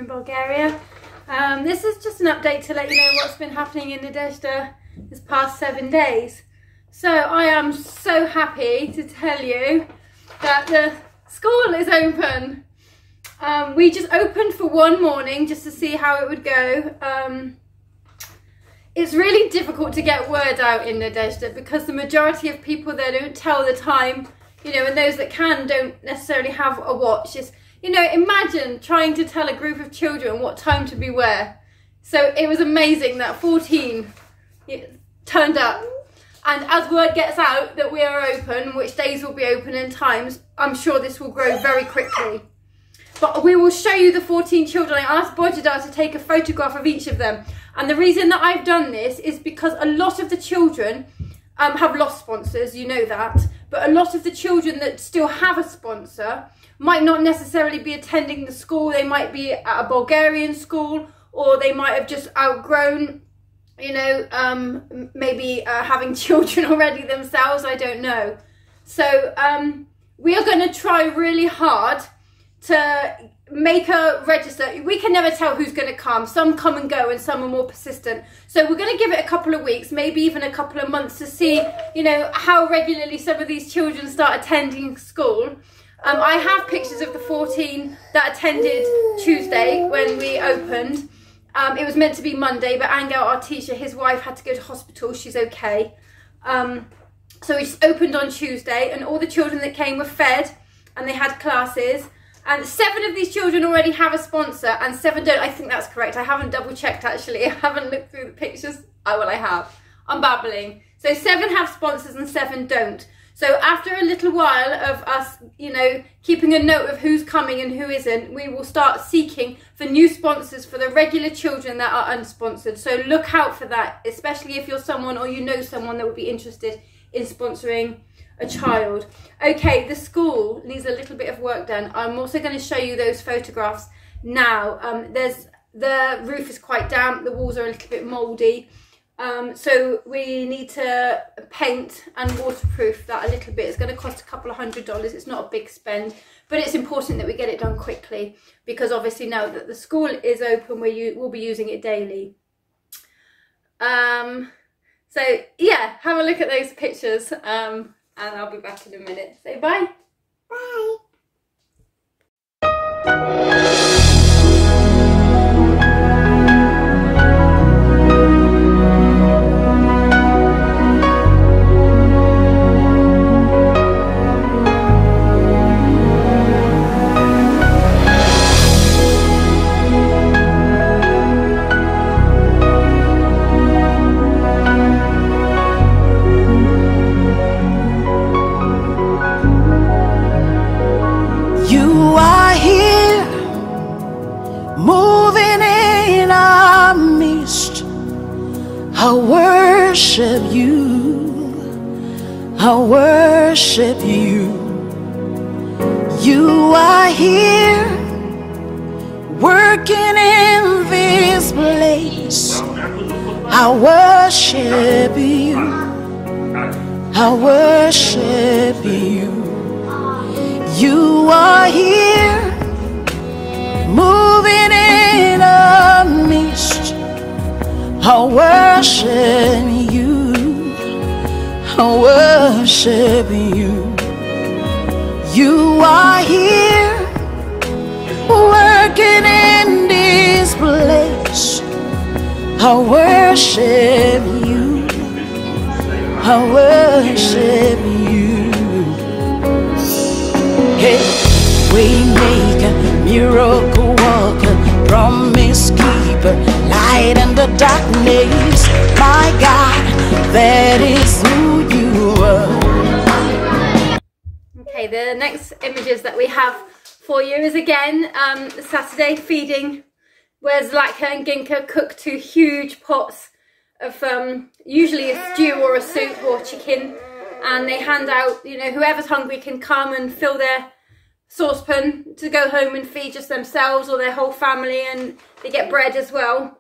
in Bulgaria. This is just an update to let you know what's been happening in Nadezhda this past 7 days. So I am so happy to tell you that the school is open. We just opened for one morning just to see how it would go. It's really difficult to get word out in Nadezhda because the majority of people there don't tell the time, you know, and those that can don't necessarily have a watch. It's, you know, imagine trying to tell a group of children what time to be where. So it was amazing that 14 turned up. And as word gets out that we are open, which days will be open and times, I'm sure this will grow very quickly. But we will show you the 14 children. I asked Bojidar to take a photograph of each of them. And the reason that I've done this is because a lot of the children have lost sponsors, you know that. But a lot of the children that still have a sponsor might not necessarily be attending the school. They might be at a Bulgarian school, or they might have just outgrown, you know, maybe having children already themselves, I don't know. So we are going to try really hard to make a register. We can never tell who's going to come. Some come and go and some are more persistent. So we're going to give it a couple of weeks, maybe even a couple of months to see, you know, how regularly some of these children start attending school. I have pictures of the 14 that attended Tuesday when we opened. It was meant to be Monday, but Angel, our teacher, his wife had to go to hospital. She's okay. So we just opened on Tuesday, and all the children that came were fed and they had classes. And 7 of these children already have a sponsor and 7 don't. I think that's correct. I haven't double checked actually. I haven't looked through the pictures. Oh, well, I have. I'm babbling. So 7 have sponsors and 7 don't. So after a little while of us, you know, keeping a note of who's coming and who isn't, we will start seeking for new sponsors for the regular children that are unsponsored. So look out for that, especially if you're someone or you know someone that would be interested in sponsoring a child. Okay, the school needs a little bit of work done. I'm also going to show you those photographs now. The roof is quite damp, the walls are a little bit mouldy. So we need to paint and waterproof that a little bit. It's going to cost a couple of $100. It's not a big spend, but it's important that we get it done quickly because obviously now that the school is open, we'll be using it daily. So yeah, have a look at those pictures and I'll be back in a minute. Say bye. Bye. I worship you, I worship you. You are here, working in this place. I worship you, I worship you. You are here, moving in our midst. I worship you, I worship you. You are here, working in this place. I worship you, I worship you. Hey, waymaker, miracle worker, promise keeper, light in the darkness. My God, that is who you are. Okay, the next images that we have for you is again Saturday feeding, where Zlatka and Ginka cook 2 huge pots of usually a stew or a soup or chicken, and they hand out, you know, whoever's hungry can come and fill their saucepan to go home and feed just themselves or their whole family, and they get bread as well.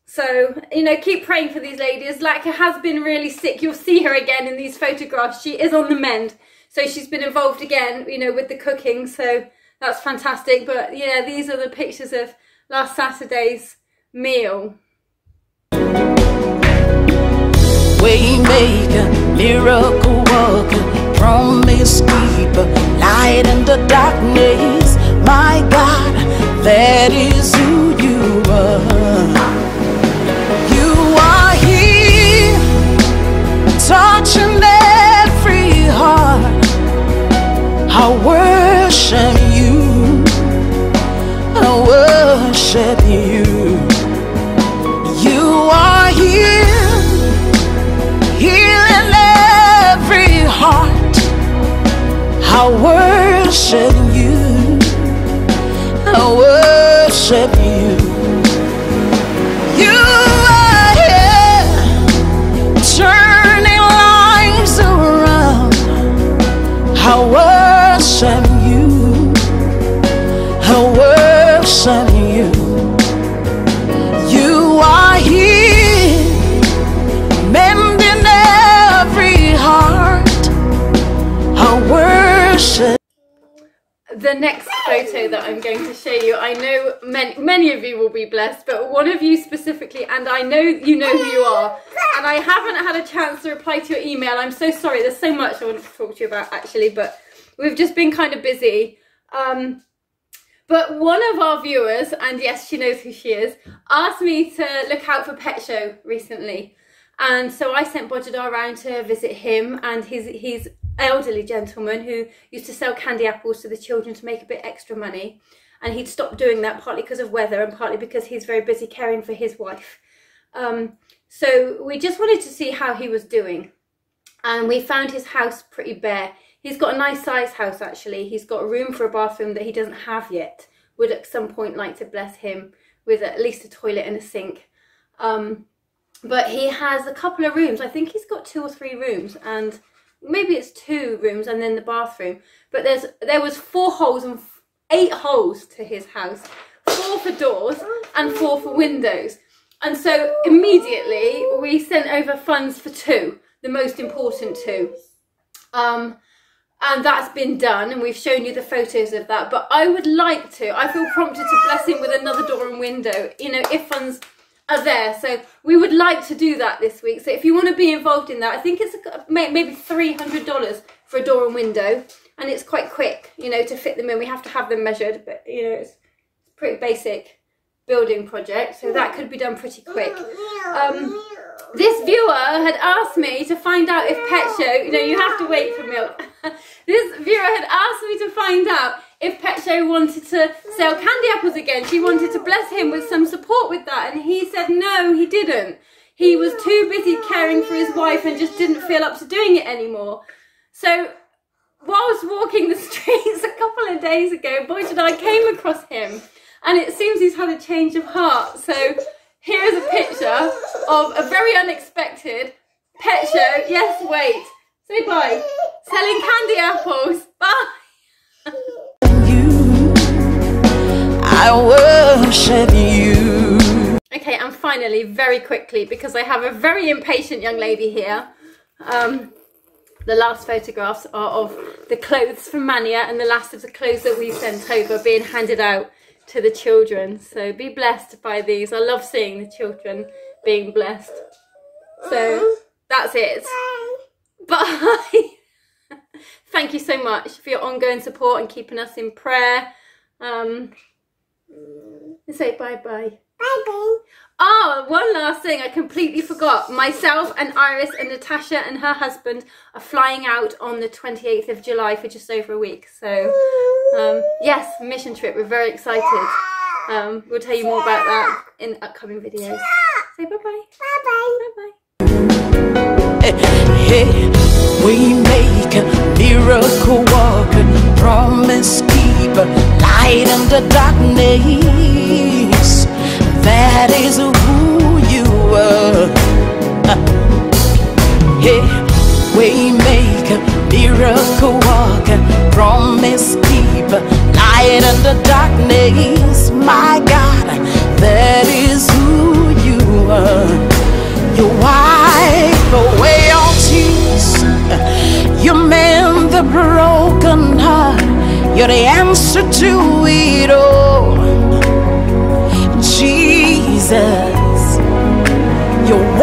So, you know, keep praying for these ladies. Zlatka has been really sick. You'll see her again in these photographs. She is on the mend. So she's been involved again, you know, with the cooking. So that's fantastic. But yeah, these are the pictures of last Saturday's meal. Waymaker, miracle worker, promise keeper, light in the darkness. My God, that is who you are. You are here, touching every heart. I worship you, I worship you. You are here, healing every heart. I worship you, I worship you. You are here, turning lives around. I worship you, I worship you. You are here, mending every heart. I worship. The next photo that I'm going to show you, I know many of you will be blessed, but one of you specifically, and I know you know who you are, and I haven't had a chance to reply to your email. I'm so sorry, there's so much I want to talk to you about actually, but we've just been kind of busy. But one of our viewers, and yes, she knows who she is, asked me to look out for Pet Show recently. And so I sent Bojidar around to visit him and his elderly gentleman who used to sell candy apples to the children to make a bit extra money. And he'd stopped doing that partly because of weather and partly because he's very busy caring for his wife. So we just wanted to see how he was doing. And we found his house pretty bare. He's got a nice size house actually. He's got room for a bathroom that he doesn't have yet. Would at some point like to bless him with at least a toilet and a sink. But he has a couple of rooms. I think he's got 2 or 3 rooms, and maybe it's 2 rooms and then the bathroom. But there was 4 holes and 8 holes to his house. 4 for doors and 4 for windows. And so immediately we sent over funds for 2, the most important 2. And that's been done, and we've shown you the photos of that. But I would like to, I feel prompted to bless him with another door and window, you know, if funds are there. So we would like to do that this week. So if you want to be involved in that, I think it's maybe $300 for a door and window, and it's quite quick, you know, to fit them in. We have to have them measured, but you know, it's pretty basic building project, so that could be done pretty quick. This viewer had asked me to find out if Pet Show, you know, you have to wait for milk. This viewer had asked me to find out if Pet Show wanted to sell candy apples again. She wanted to bless him with some support with that, and he said no, he didn't. He was too busy caring for his wife and just didn't feel up to doing it anymore. So whilst walking the streets a couple of days ago, Boyd and I came across him, and it seems he's had a change of heart. So here is a picture of a very unexpected Pet Show. Yes, wait. Say bye. Selling candy apples. Bye. I worship you. Okay, and finally, very quickly, because I have a very impatient young lady here. The last photographs are of the clothes from Mania and the last of the clothes that we sent over being handed out to the children. So be blessed by these. I love seeing the children being blessed. So that's it. Bye. Thank you so much for your ongoing support and keeping us in prayer. Say bye bye. Bye bye. Oh, one last thing I completely forgot. Myself and Iris and Natasha and her husband are flying out on the 28th of July for just over a week. So yes, mission trip. We're very excited. We'll tell you more about that in upcoming videos. Say bye bye. Bye bye. Bye bye. Hey, we make a miracle walker, promise keeper, light in the darkness. That is who you are. Hey, we make a miracle walker, promise keeper, light in the darkness. My God, that is who you are. You wipe away all tears. You mend the broken heart. You're the answer to it all. Jesus. You're